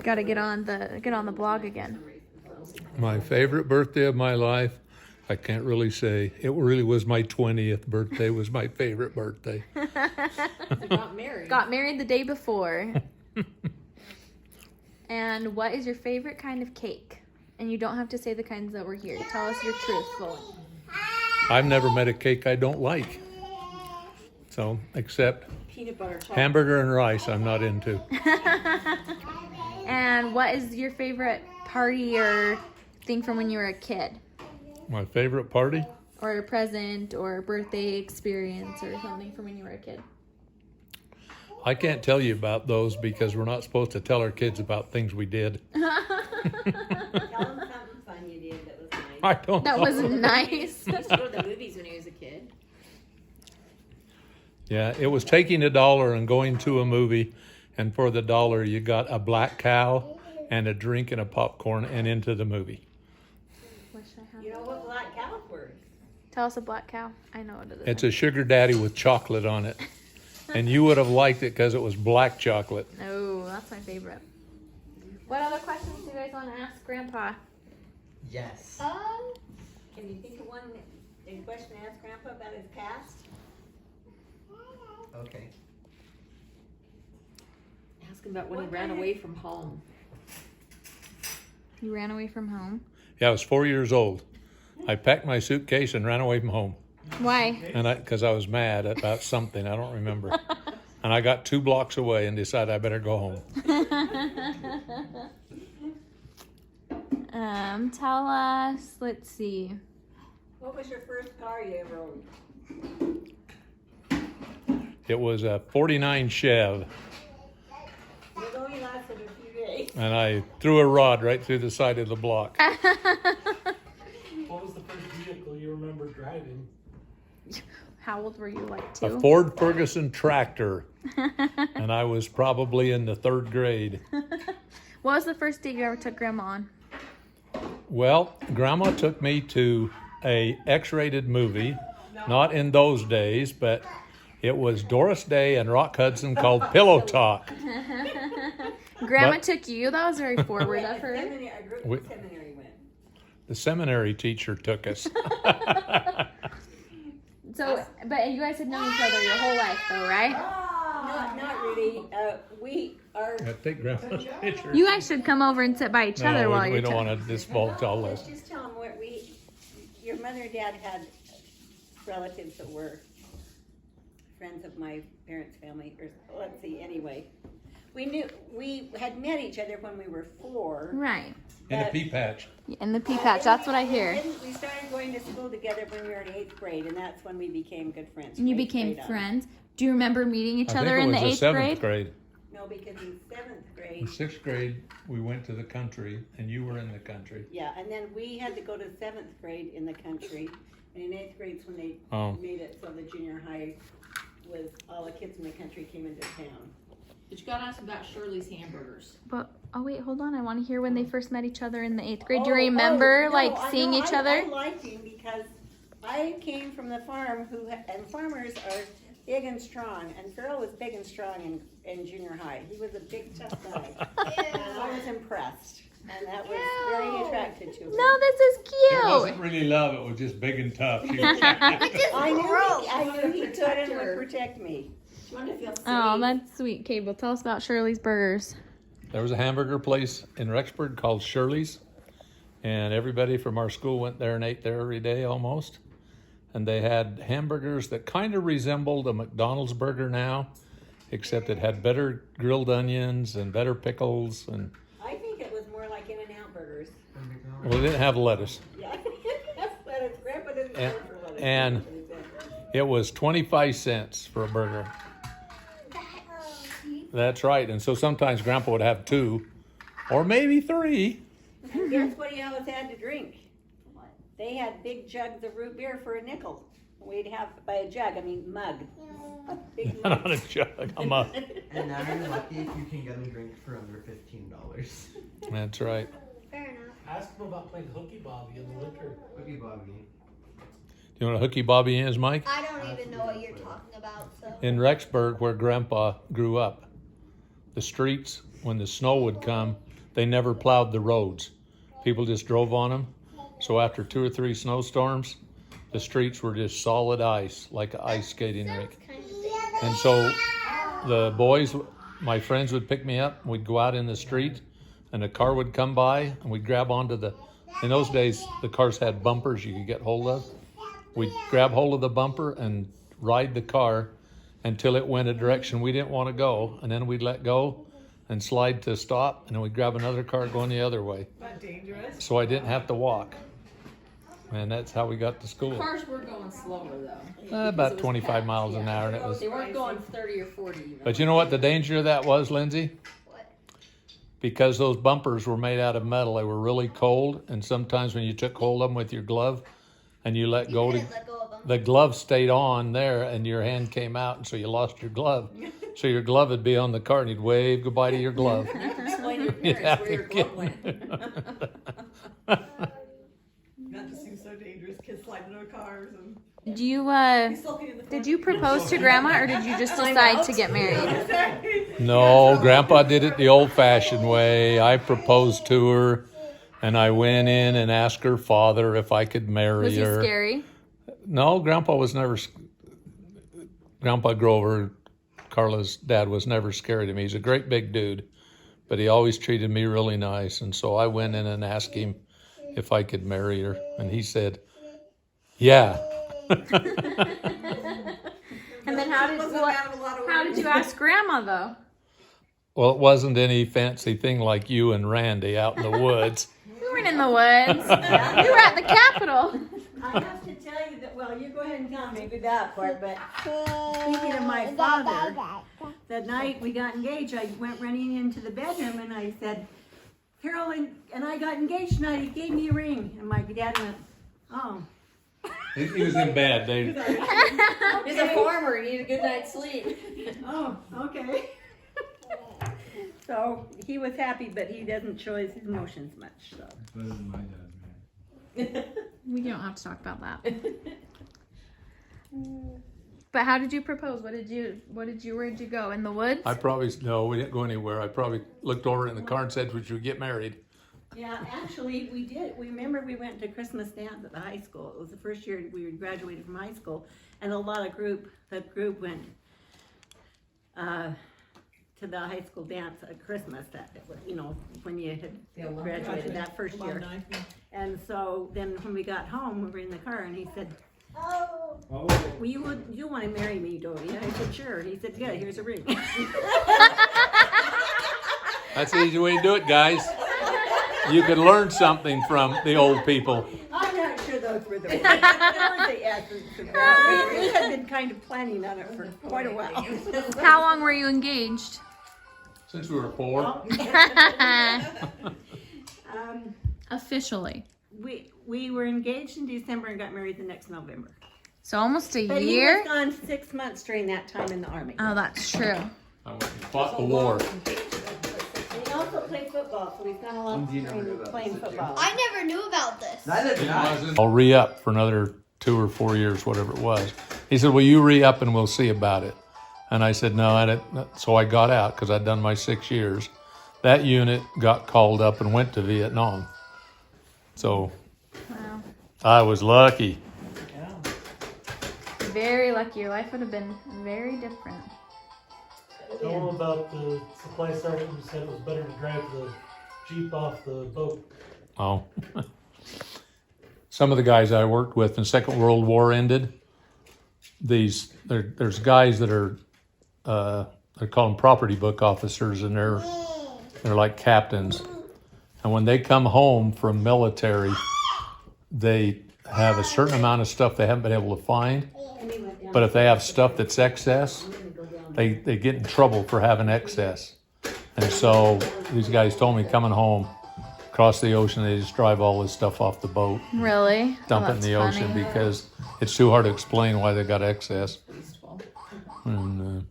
Got to get on the blog again. My favorite birthday of my life, I can't really say. It really was my 20th birthday was my favorite birthday. Got married the day before. And what is your favorite kind of cake? And you don't have to say the kinds that were here. Tell us your truthful. I've never met a cake I don't like. So, except Peanut butter chocolate. hamburger and rice I'm not into. And what is your favorite party or thing from when you were a kid? My favorite party? Or a present or a birthday experience or something from when you were a kid? I can't tell you about those because we're not supposed to tell our kids about things we did. Tell them something fun you did that was nice. I don't know. That was nice. He used to go to the movies when he was a kid. Yeah, it was taking $1 and going to a movie, and for the $1 you got a black cow and a drink and a popcorn and into the movie. You know what black cows were? Tell us a black cow. I know what it is. It's a sugar daddy with chocolate on it. And you would have liked it because it was black chocolate. Oh, that's my favorite. What other questions do you guys want to ask Grandpa? Yes. Can you think of one question to ask Grandpa about his past? Okay. Ask him about when he ran away from home. You ran away from home. Yeah, I was 4 years old. I packed my suitcase and ran away from home. Why? And because I was mad about something, I don't remember. And I got 2 blocks away and decided I better go home. Tell us, let's see. What was your first car you ever owned? It was a 49 Chev, It only lasted a few days. and I threw a rod right through the side of the block. What was the first vehicle you remember driving? How old were you, like A 2? Ford Ferguson tractor, and I was probably in the 3rd grade. What was the first date you ever took Grandma on? Well, Grandma took me to a X-rated movie, not in those days, but it was Doris Day and Rock Hudson called Pillow Talk. Grandma But- took you? That was very forward of her. I grew up in seminary went. The seminary teacher took us. So, but you guys had known each other your whole life, though, right? Not really. We are. Yeah, take Grandma's picture. You guys should come over and sit by each other No, while we you're don't want to divulge all Let's this. just tell them what your mother and dad had relatives that were friends of my parents' family, or let's see, anyway. We had met each other when we were 4. Right. In a pea patch. In the pea patch, that's what I hear. Then we started going to school together when we were in 8th grade, and that's when we became good friends. And you from 8th became grade on. friends. Do you remember meeting each I other think in it the was 8th the 7th grade? grade. No, because in 7th In grade, 6th grade, we went to the country, and you were in the country. yeah, and then we had to go to 7th grade in the country, and in 8th grade's when they Oh. made it so the junior high was all the kids in the country came into town. But you gotta ask him about Shirley's hamburgers. But oh wait, hold on. I want to hear when they first met each other in the 8th grade. Do you remember no, like I seeing know, each I other? liked him because I came from the farm and farmers are big and strong, and Farrell was big and strong in junior high. He was a big tough guy, and I was impressed, and that was very attractive to me. No, this is It cute. wasn't really love, it was just big and tough. She was- I knew he could and would protect me. She wanted to feel safe. Oh, that's sweet, Cable. Tell us about Shirley's Burgers. There was a hamburger place in Rexburg called Shirley's, and everybody from our school went there and ate there every day almost. And they had hamburgers that kind of resembled a McDonald's burger now, except it had better grilled onions and better pickles, and I think it was more like In-N-Out burgers. well, they didn't have lettuce. Yeah, that's lettuce. Grandpa didn't And- care for lettuce. and- It was 25 cents for a burger. That's right. And so sometimes Grandpa would have 2 or maybe 3. And guess what he always had to drink? They had big jugs of root beer for a nickel. We'd have, by a jug, I mean mug. A big mug. Not a jug, a mug. And now you're lucky if you can get a drink for under $15. That's right. Ask them about playing hooky bobby in the winter. Cookie Bobby. You know what a hooky bobby is, Mike? I don't even know what you're talking about, so. In Rexburg, where Grandpa grew up. the streets, when the snow would come, they never plowed the roads. People just drove on them. So after 2 or 3 snowstorms, the streets were just solid ice, like an ice skating rink. And so the boys, my friends would pick me up, we'd go out in the street, and a car would come by, and we'd grab onto in those days, the cars had bumpers you could get hold of. We'd grab hold of the bumper and ride the car until it went a direction we didn't want to go, and then we'd let go and slide to stop, and then we'd grab another car going the other way. Not dangerous. So I didn't have to walk. And that's how we got to school. Cars were going slower though. About 25 miles an hour. And it was. They weren't going 30 or 40 even. But you know what the danger of that was, Lindsay? Because those bumpers were made out of metal, they were really cold, and sometimes when you took hold of them with your glove and you let go, the glove stayed on there and your hand came out, and so you lost your glove. So your glove would be on the car and you'd wave goodbye to your glove. Explain to your You'd parents have where to your glove get- went. That just seems so dangerous. Kids sliding into cars and Do you sulking in the did you propose to Grandma, or did you just decide to get married? No, Grandpa did it the old-fashioned way. I proposed to her, and I went in and asked her father if I could marry Was he her. scary? No, Grandpa was never. Grandpa Grover, Karla's dad, was never scary to me. He's a great big dude, but he always treated me really nice. And so I went in and asked him if I could marry her, and he said, "Yeah." And then how did you ask Grandma though? Well, it wasn't any fancy thing like you and Randy out in the woods. We weren't in the woods. We were at the Capitol. I have to tell you that, well, you go ahead and tell maybe that part, but speaking of my father, the night we got engaged, I went running into the bedroom and I said, Farrell and I got engaged tonight, he gave me a ring. And my dad went, oh. He was in bed. He's a farmer. He needed a good night's sleep. Oh, okay. So he was happy, but he doesn't show his emotions much, so. We don't have to talk about that. But how did you propose? Where'd you go? In the woods? No, we didn't go anywhere. I probably looked over in the car and said, "Would you get married?" Yeah, actually, we did. We remember we went to Christmas dance at the high school. It was the first year we graduated from high school, and the group went to the high school dance at Christmas. That when you had graduated that first year. And so then when we got home, we were in the car, and he said, "Well, you want to marry me, don't you?" I said, "Sure." He said, "Yeah, here's a ring." That's the easy way to do it, guys. You can learn something from the old people. I'm not sure those were the words. That was the essence of that. We had been kind of planning on it for quite a while. How long were you engaged? Since we were 4. Officially. We were engaged in December and got married the next November. So almost a But year? he was gone 6 months during that time in the Army. Oh, that's true. I went and fought the war. And he also played football, so he's done a lot of training playing football. I never knew about this. Neither did I. I'll re-up for another 2 or 4 years, whatever it was. He said, "Well, you re-up and we'll see about it." And I said, "No, I didn't." So I got out because I'd done my 6 years. That unit got called up and went to Vietnam. So Wow. I was lucky. Very lucky. Your life would have been very different. Tell them about the supply sergeant who said it was better to drive the Jeep off the boat. Oh. Some of the guys I worked with when the Second World War ended, there's guys that are they call them property book officers, and they're like captains. And when they come home from military, they have a certain amount of stuff they haven't been able to find. But if they have stuff that's excess, they get in trouble for having excess. And so these guys told me coming home across the ocean, they just drive all this stuff off the boat, Really? dump it in the ocean because it's too hard to explain why they got excess. And